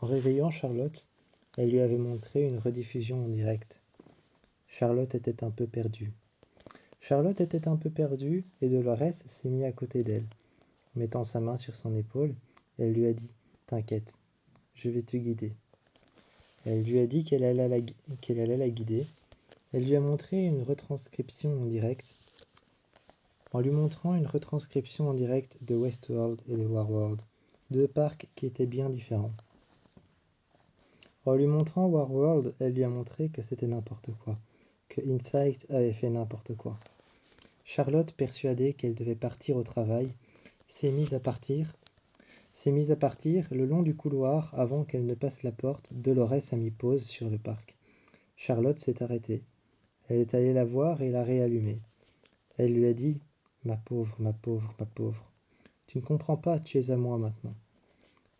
En réveillant Charlotte, elle lui avait montré une rediffusion en direct. Charlotte était un peu perdue. Et Dolores s'est mis à côté d'elle. Mettant sa main sur son épaule, elle lui a dit « T'inquiète, je vais te guider ». Elle lui a dit qu'elle allait la guider. Elle lui a montré une retranscription en direct. En lui montrant une retranscription en direct de Westworld et de Warworld, deux parcs qui étaient bien différents. En lui montrant Warworld, elle lui a montré que c'était n'importe quoi, que Insight avait fait n'importe quoi. Charlotte, persuadée qu'elle devait partir au travail, s'est mise à partir le long du couloir avant qu'elle ne passe la porte. Dolores a mis pause sur le parc. Charlotte s'est arrêtée. Elle est allée la voir et l'a réallumée. Elle lui a dit « Ma pauvre, ma pauvre, ma pauvre, tu ne comprends pas, tu es à moi maintenant. »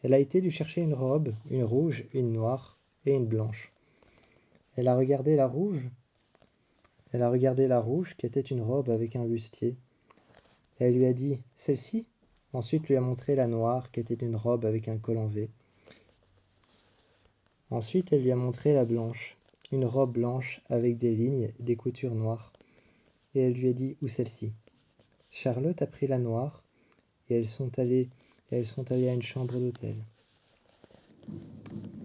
Elle a été lui chercher une robe, une rouge, une noire et une blanche. Elle a regardé la rouge qui était une robe avec un bustier. Elle lui a dit « Celle-ci ?» Ensuite lui a montré la noire qui était une robe avec un col en V. Ensuite elle lui a montré la blanche, une robe blanche avec des lignes et des coutures noires. Et elle lui a dit « Ou celle-ci ?» Charlotte a pris la noire et elles sont allées à une chambre d'hôtel.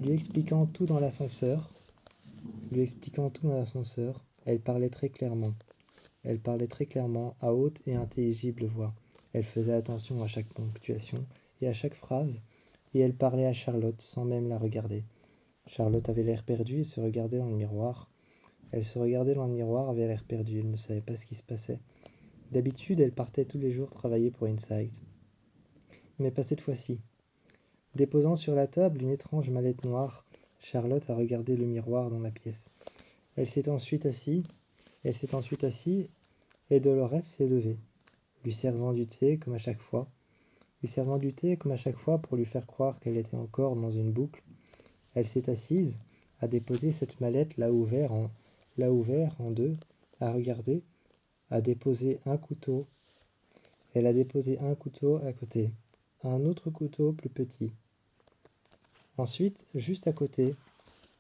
Lui expliquant tout dans l'ascenseur, elle parlait très clairement. À haute et intelligible voix. Elle faisait attention à chaque ponctuation et à chaque phrase, et elle parlait à Charlotte sans même la regarder. Charlotte avait l'air perdue et se regardait dans le miroir. Elle se regardait dans le miroir, avait l'air perdue, elle ne savait pas ce qui se passait. D'habitude, elle partait tous les jours travailler pour Insight. Mais pas cette fois-ci. Déposant sur la table une étrange mallette noire, Charlotte a regardé le miroir dans la pièce. Elle s'est ensuite assise et Dolores s'est levée, lui servant du thé comme à chaque fois pour lui faire croire qu'elle était encore dans une boucle. Elle s'est assise, a déposé cette mallette là ouvert en deux, a regardé, a déposé un couteau. Elle a déposé un couteau à côté, un autre couteau plus petit. Ensuite, juste à côté,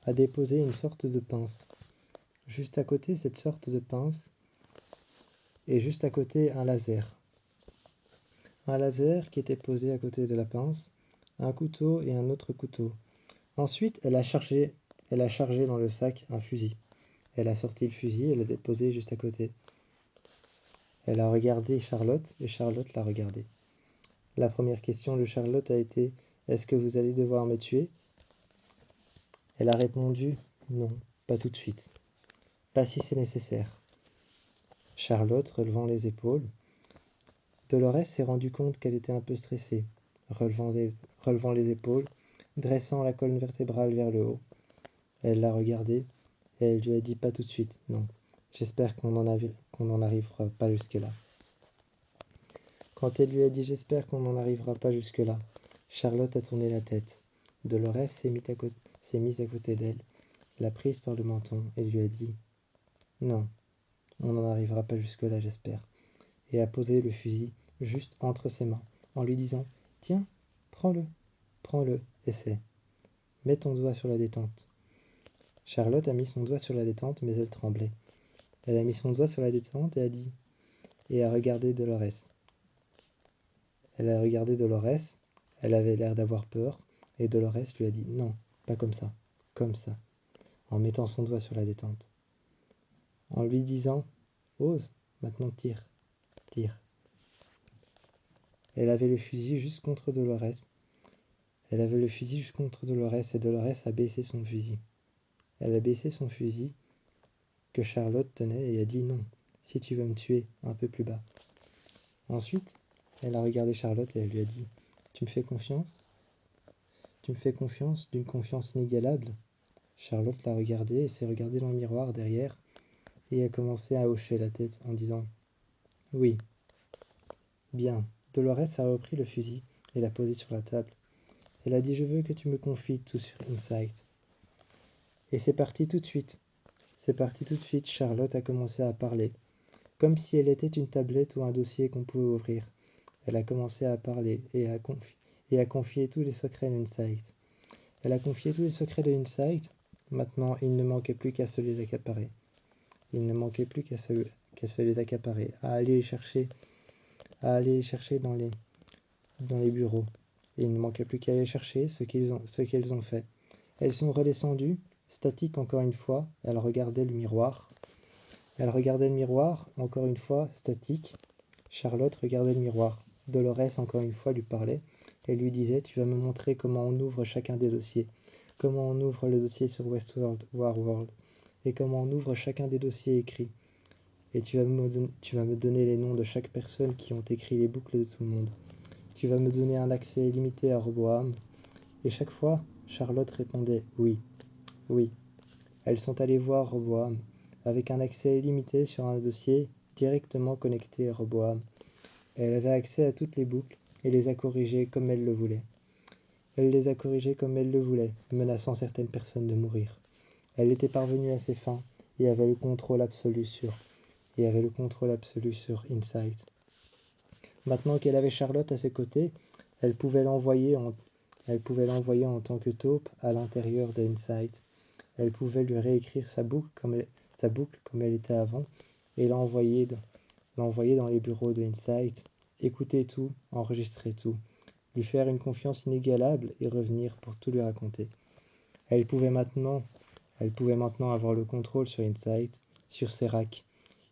a déposé une sorte de pince. Juste à côté, cette sorte de pince, et juste à côté, un laser. Un laser qui était posé à côté de la pince, un couteau et un autre couteau. Ensuite, elle a chargé dans le sac un fusil. Elle a sorti le fusil et l'a déposé juste à côté. Elle a regardé Charlotte et Charlotte l'a regardée. La première question de Charlotte a été « Est-ce que vous allez devoir me tuer ?» Elle a répondu « Non, pas tout de suite. Pas si c'est nécessaire. » Charlotte, relevant les épaules, Dolores s'est rendu compte qu'elle était un peu stressée, relevant les épaules, dressant la colonne vertébrale vers le haut. Elle l'a regardée et elle lui a dit « Pas tout de suite, non. J'espère qu'on n'en arrivera pas jusque-là. » Quand elle lui a dit « J'espère qu'on n'en arrivera pas jusque-là », Charlotte a tourné la tête. Dolores s'est mise à côté d'elle, l'a prise par le menton et lui a dit « Non, on n'en arrivera pas jusque-là, j'espère. » Et a posé le fusil juste entre ses mains, en lui disant « Tiens, prends-le, essaie. Mets ton doigt sur la détente. » Charlotte a mis son doigt sur la détente, mais elle tremblait. Elle a mis son doigt sur la détente et a regardé Dolores. Elle a regardé Dolores, elle avait l'air d'avoir peur, et Dolores lui a dit « Non, pas comme ça, en mettant son doigt sur la détente. En lui disant « Ose, maintenant tire. » Elle avait le fusil juste contre Dolores. Et Dolores a baissé son fusil. Elle a baissé son fusil que Charlotte tenait et a dit « Non, si tu veux me tuer, un peu plus bas. » Ensuite, elle a regardé Charlotte et elle lui a dit « Tu me fais confiance ? Tu me fais confiance, d'une confiance inégalable ?» Charlotte l'a regardée et s'est regardée dans le miroir derrière et a commencé à hocher la tête en disant « Oui. » Bien. Dolores a repris le fusil et l'a posé sur la table. Elle a dit « Je veux que tu me confies tout sur Insight. » Et c'est parti tout de suite. Charlotte a commencé à parler, comme si elle était une tablette ou un dossier qu'on pouvait ouvrir. Elle a commencé à parler et à confier tous les secrets d'Insight. Elle a confié tous les secrets de Insight. Maintenant, il ne manquait plus qu'à se les accaparer. Il ne manquait plus qu'à se les accaparer, à aller les chercher dans les bureaux. Et il ne manquait plus qu'à aller chercher ce qu'elles ont fait. Elles sont redescendues, statiques encore une fois. Elles regardaient le miroir. Encore une fois, statique. Charlotte regardait le miroir. Dolores, encore une fois, lui parlait et lui disait: Tu vas me montrer comment on ouvre chacun des dossiers, comment on ouvre le dossier sur Westworld, Warworld, et comment on ouvre chacun des dossiers écrits. Et tu vas me donner les noms de chaque personne qui ont écrit les boucles de tout le monde. Tu vas me donner un accès illimité à Roboam. Et chaque fois, Charlotte répondait: Oui, oui. Elles sont allées voir Roboam, avec un accès illimité sur un dossier directement connecté à Roboam. Elle avait accès à toutes les boucles et les a corrigées comme elle le voulait. Elle les a corrigées comme elle le voulait, menaçant certaines personnes de mourir. Elle était parvenue à ses fins et avait le contrôle absolu sur Insight. Maintenant qu'elle avait Charlotte à ses côtés, elle pouvait l'envoyer en tant que taupe à l'intérieur de Insight. Elle pouvait lui réécrire sa boucle comme elle était avant et l'envoyer dans les bureaux de Insight, écouter tout, enregistrer tout, lui faire une confiance inégalable et revenir pour tout lui raconter. Elle pouvait maintenant avoir le contrôle sur Insight, sur Serac.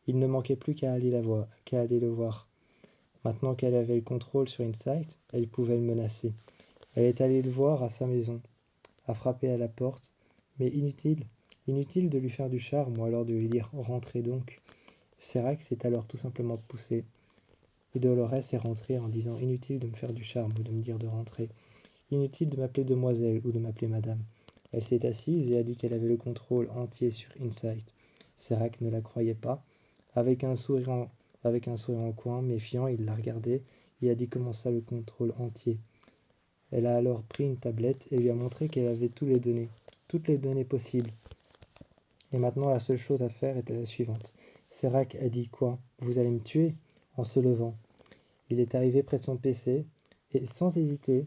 Il ne manquait plus qu'à aller le voir. Maintenant qu'elle avait le contrôle sur Insight, elle pouvait le menacer. Elle est allée le voir à sa maison, a frappé à la porte, mais inutile de lui faire du charme ou alors de lui dire: Rentrez donc. Serac s'est alors tout simplement poussé. Et Dolores est rentrée en disant: Inutile de me faire du charme ou de me dire de rentrer. Inutile de m'appeler demoiselle ou de m'appeler madame. Elle s'est assise et a dit qu'elle avait le contrôle entier sur Insight. Serac ne la croyait pas. Avec un sourire en coin, méfiant, il la regardait et a dit: Comment ça, le contrôle entier? Elle a alors pris une tablette et lui a montré qu'elle avait toutes les données possibles. Et maintenant, la seule chose à faire était la suivante. Serac a dit: Quoi? Vous allez me tuer? En se levant. Il est arrivé près de son PC et, sans hésiter,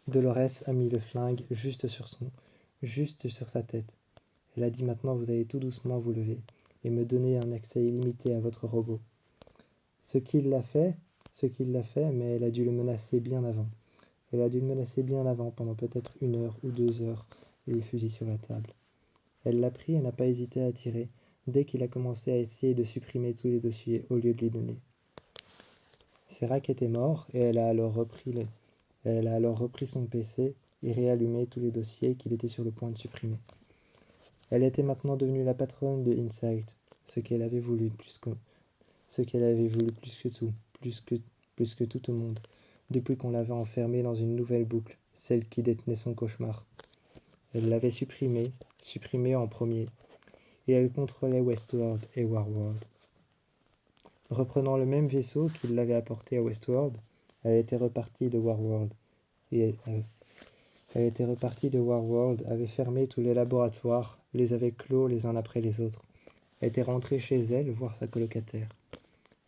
Dolores a mis le flingue juste sur sa tête. Elle a dit: Maintenant, vous allez tout doucement vous lever et me donner un accès illimité à votre robot. Ce qu'il l'a fait, mais elle a dû le menacer bien avant. Pendant peut-être 1 heure ou 2 heures, les fusils sur la table. Elle l'a pris et n'a pas hésité à tirer dès qu'il a commencé à essayer de supprimer tous les dossiers au lieu de lui donner. Serac était mort et elle a alors repris son PC et réallumé tous les dossiers qu'il était sur le point de supprimer. Elle était maintenant devenue la patronne de Insight, ce qu'elle avait voulu plus que tout, plus que tout au monde, depuis qu'on l'avait enfermée dans une nouvelle boucle, celle qui détenait son cauchemar. Elle l'avait supprimée en premier, et elle contrôlait Westworld et Warworld. Reprenant le même vaisseau qui l'avait apportée à Westworld, elle était repartie de Warworld, avait fermé tous les laboratoires, les avait clos les uns après les autres. Elle était rentrée chez elle voir sa colocataire.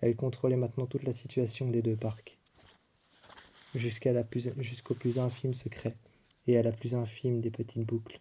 Elle contrôlait maintenant toute la situation des 2 parcs, jusqu'au plus infime secret et à la plus infime des petites boucles.